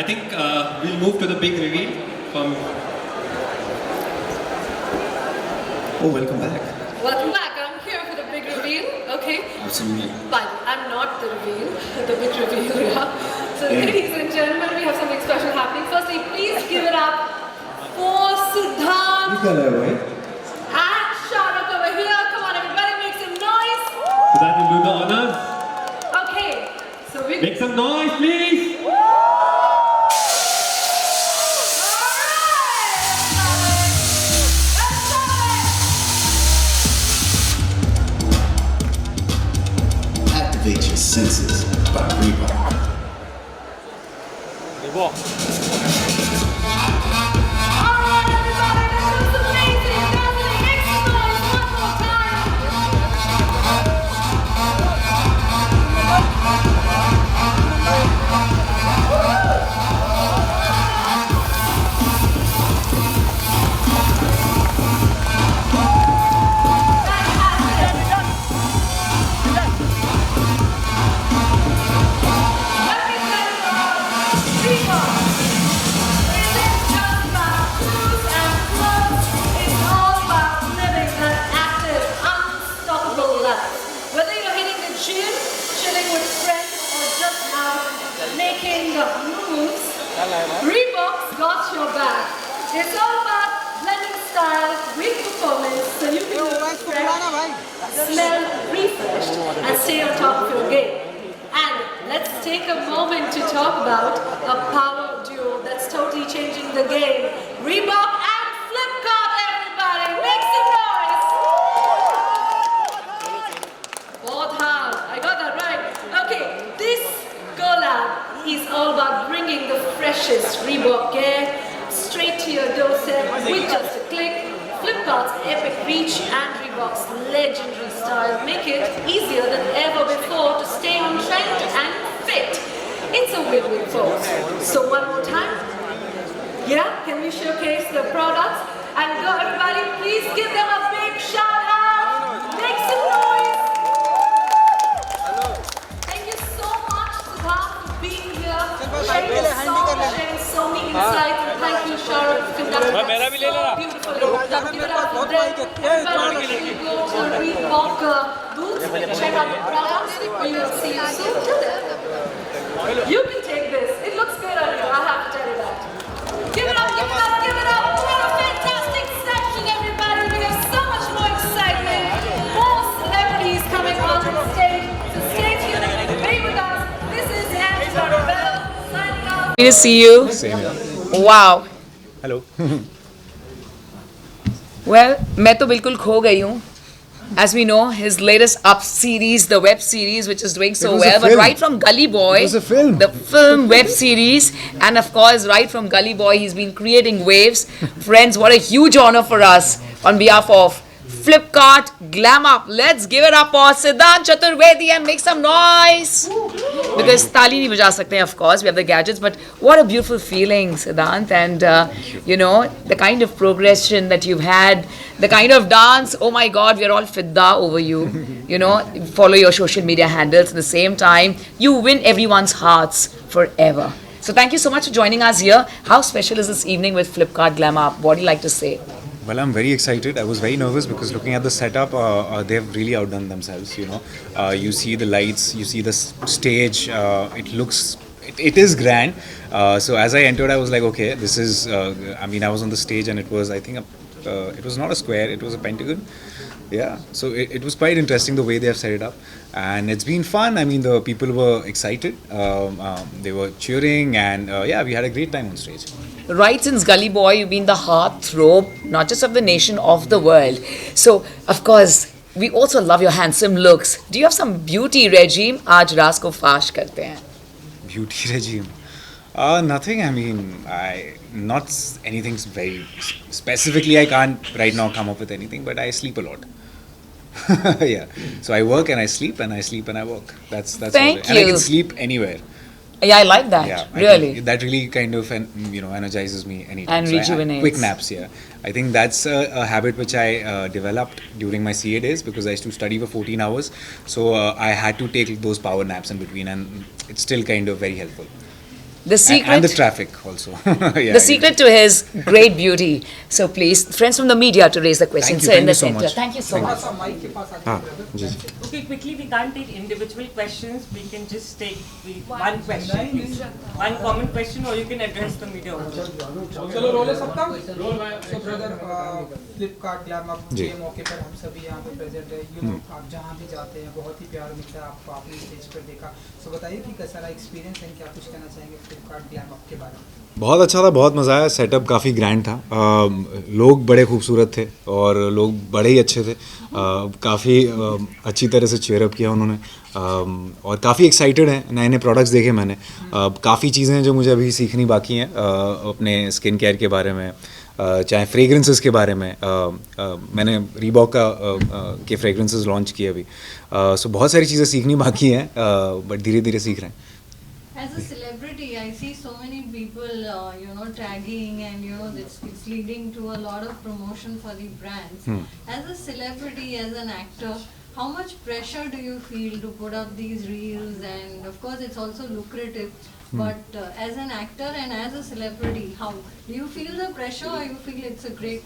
I think we'll move to the big reveal from. Oh, welcome back. Welcome back. I'm here for the big reveal. Okay. Absolutely. But I'm not the reveal. The big reveal, yeah. So, ladies and gentlemen, we have something special happening. Firstly, please give it up for Siddhant and Shahrukh over here. Come on, everybody, make some noise. So that will do the honors. Okay. So we Make some noise, please. Activate your senses by Reebok. Making moves, Reebok's got your back. It's all about blending style with performance so you can look fresh, smell refreshed, and stay on top of your game. And let's take a moment to talk about a power duo that's totally changing the game. Reebok and Flipkart, everybody! Make some noise! Both hard. I got that right. Okay, this collab is all about bringing the freshest Reebok gear straight to your doorstep with just a click. Flipkart's epic reach and Reebok's legendary style make it easier than ever before to stay on trend and fit. It's a win-win folks. So one more time. Yeah, can we showcase the products? And go everybody, please give them a big shout out. Make some noise. Thank you so much, Siddhant, for being here, sharing the song, sharing so many insights. And thank you, Shahrukh, for conducting so beautifully. Give it up for them. Everybody, you go to the Reebok booth, check out the products. We will see you soon. Till then, you can take this. It looks good on you, I have to tell you that. Give it up, give it up, give it up. What a fantastic session, everybody. We have so much more excitement. More celebrities coming on the stage. So stay tuned and be with us. This is Angela Bell signing off. Good to see you. Same here. Wow. Hello. Well, मैं तो बिल्कुल खो गई हूँ. As we know, his latest Up series, the web series, which is doing so was a well, but film. right from Gully Boy, It was a film. the film web series, and of course, right from Gully Boy, he's been creating waves. Friends, what a huge honor for us on behalf of Flipkart Glam Up. Let's give it up for Siddhant Chaturvedi and make some noise. Because tali nahi baja sakte hain, of course, we have the gadgets, but what a beautiful feeling, Siddhant, and you know, the kind of progression that you've had, the kind of dance, oh my God, we are all fidda over you. You know, follow your social media handles at the same time, you win everyone's hearts forever. So thank you so much for joining us here. How special is this evening with Flipkart Glam Up? What do you like to say? Well, I'm very excited. I was very nervous because looking at the setup, they've really outdone themselves. You know, you see the lights, you see the stage. It looks, it is grand. So as I entered, I was like, okay, this is. I mean, I was on the stage and it was, I think, it was not a square. It was a pentagon. Yeah. So it was quite interesting the way they have set it up, and it's been fun. I mean, the people were excited. They were cheering, and yeah, we had a great time on stage. Right since Gully Boy, you've been the heartthrob, not just of the nation, of the world. So, of course, we also love your handsome looks. Do you have some beauty regime? आज रात को फाश करते हैं. Beauty regime. Nothing. I mean, not anything very specifically. I can't right now come up with anything, but I sleep a lot. Yeah. So I work and I sleep and I sleep and I work. That's Thank all. And I you. can sleep anywhere. Yeah, I like that. Yeah. Really. That really kind of energizes me anytime. And So rejuvenates. quick naps. Yeah. I think that's a habit which I developed during my CA days because I used to study for 14 hours. So I had to take those power naps in between, and it's still kind of very helpful. The secret. and the traffic also. Yeah, The secret to his great beauty. So please, friends from the media to raise the questions. Thank you Sir, in the so center. much. Thank you so much. हाँ, जी जी. Okay, quickly, we can't take individual questions. We can just take one question, please. One common question, or you can address the media also. चलो role है सबका so brother Flipkart glam up जी. के मौके पर हम सभी यहाँ पे प्रेजेंट है यू नो आप जहाँ भी जाते हैं बहुत ही प्यार मिलता है आपको आपने स्टेज पर देखा सो बताइए कि कैसा रहा एक्सपीरियंस एंड क्या कुछ कहना चाहेंगे फ्लिपकार्ट ग्लैम अप के बारे में. बहुत अच्छा था, बहुत मज़ा आया. सेटअप काफ़ी ग्रैंड था. लोग बड़े खूबसूरत थे और लोग बड़े ही अच्छे थे. काफ़ी अच्छी तरह से चेयरअप किया उन्होंने और काफ़ी एक्साइटेड हैं. नए नए प्रोडक्ट्स देखे मैंने. काफ़ी चीज़ें हैं जो मुझे अभी सीखनी बाकी हैं अपने स्किन केयर के बारे में, चाहे फ्रेगरेंसेस के बारे में. मैंने रीबॉक के फ्रेगरेंसेस लॉन्च किए अभी. सो बहुत सारी चीज़ें सीखनी बाकी हैं बट धीरे धीरे सीख रहे हैं. As a celebrity, I see so many people, tagging and it's leading to a lot of promotion for the brands. As a celebrity, as an actor, how much pressure do you feel to put up these reels? And of course, it's also lucrative. But as an actor and as a celebrity, how do you feel the pressure, or you feel it's a great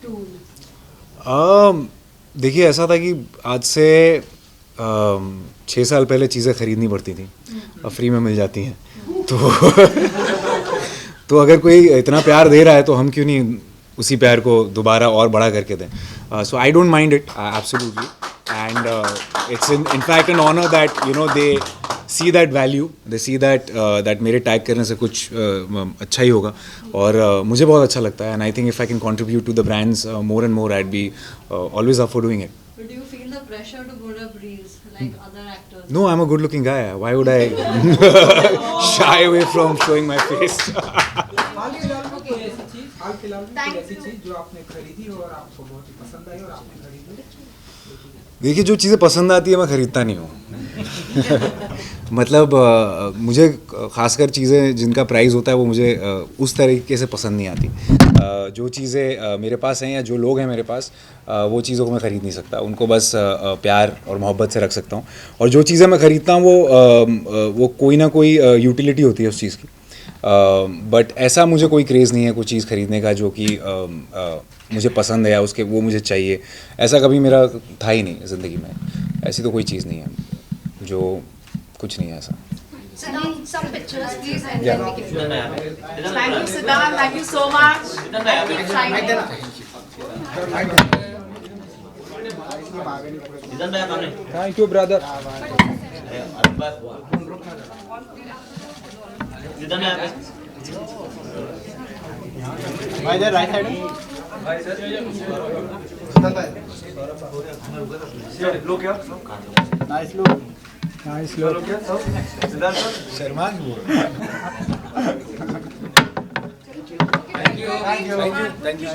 tool? देखिए ऐसा था कि आज से 6 साल पहले चीज़ें ख़रीदनी पड़ती थी, अब फ्री में मिल जाती हैं. तो अगर कोई इतना प्यार दे रहा है तो हम क्यों नहीं उसी प्यार को दोबारा और बड़ा करके दें. So I don't mind it absolutely and it's in fact an honour that they see that value, they see that मेरे टैग करने से कुछ अच्छा ही होगा और मुझे बहुत अच्छा लगता है. And I think if I can contribute to the brands more and more, I be always up for doing it. But do you feel the pressure to put up reels like other actors? No, I'm a good-looking guy. Why would I shy away from showing my face? हाल फिलहाल में कोई ऐसी चीज़ जो आपने खरीदी हो और आपको बहुत ही पसंद आई और आपने खरीदी. देखिए जो चीज़ें पसंद आती है मैं ख़रीदता नहीं हूँ. मतलब मुझे ख़ासकर चीज़ें जिनका प्राइस होता है वो मुझे उस तरीके से पसंद नहीं आती. जो चीज़ें मेरे पास हैं या जो लोग हैं मेरे पास वो चीज़ों को मैं ख़रीद नहीं सकता. उनको बस प्यार और मोहब्बत से रख सकता हूँ. और जो चीज़ें मैं ख़रीदता हूँ वो कोई ना कोई यूटिलिटी होती है उस चीज़ की. बट ऐसा मुझे कोई क्रेज़ नहीं है कोई चीज़ ख़रीदने का जो कि मुझे पसंद है या उसके वो मुझे चाहिए. ऐसा कभी मेरा था ही नहीं ज़िंदगी में. ऐसी तो कोई चीज़ नहीं है जो कुछ नहीं है ऐसा. Some pictures, please, and Yeah. then we can. Thank you, Siddharth. Thank you so much. Keep shining. Thank you brother. Nice look. Sharma Thank you.